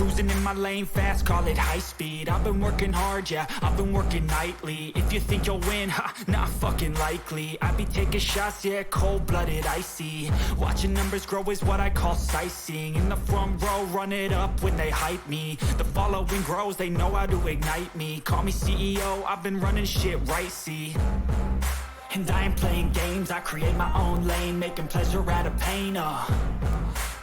Cruising in my lane fast, call it high speed. I've been working hard, yeah, I've been working nightly. If you think you'll win, ha, not fucking likely. I be taking shots, yeah, cold-blooded, icy. Watching numbers grow is what I call sightseeing. In the front row, run it up when they hype me. The following grows, they know how to ignite me. Call me CEO, I've been running shit right, see. And I ain't playing games, I create my own lane, making pleasure out of pain,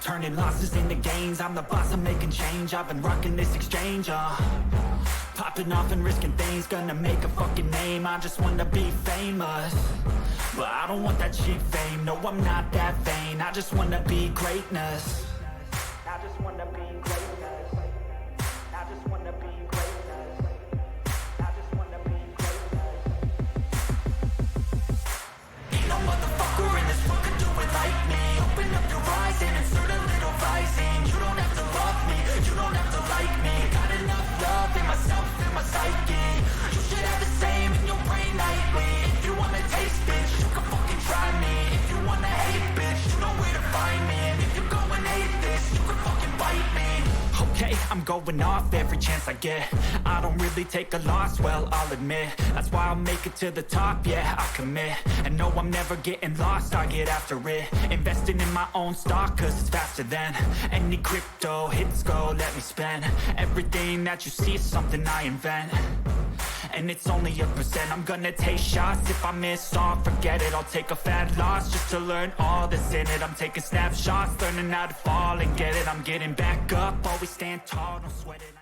turning losses into gains. I'm the boss, I'm making change. I've been rocking this exchange, popping off and risking things. Gonna make a fucking name, I just wanna be famous. But I don't want that cheap fame, no, I'm not that vain. I just wanna be greatness. I just wanna be greatness. I just wanna be greatness. I just wanna be greatness. Ain't no motherfucker in this world could do it like me. Open up your eyes and insert a little rising. You don't have to love me, you don't have to like me. Got enough love in myself and my psyche. You should have the same in your brain nightly. If you wanna taste, bitch, you can fucking try me. If you wanna hate, bitch, you know where to find me. And if you go and hate this, you can fucking bite me. Okay, I'm going off every chance I get. I don't really take a loss, well, I'll admit. That's why I'll make it to the top, yeah, I commit. And no, I'm never getting lost, I get after it. Investing in my own stock, cause it's faster than any crypto hits go, let me spend. Everything that you see is something I invent. And it's only a percent. I'm gonna take shots. If I miss all, forget it. I'll take a fat loss just to learn all that's in it. I'm taking snapshots, learning how to fall and get it. I'm getting back up, always stand tall, don't sweat it.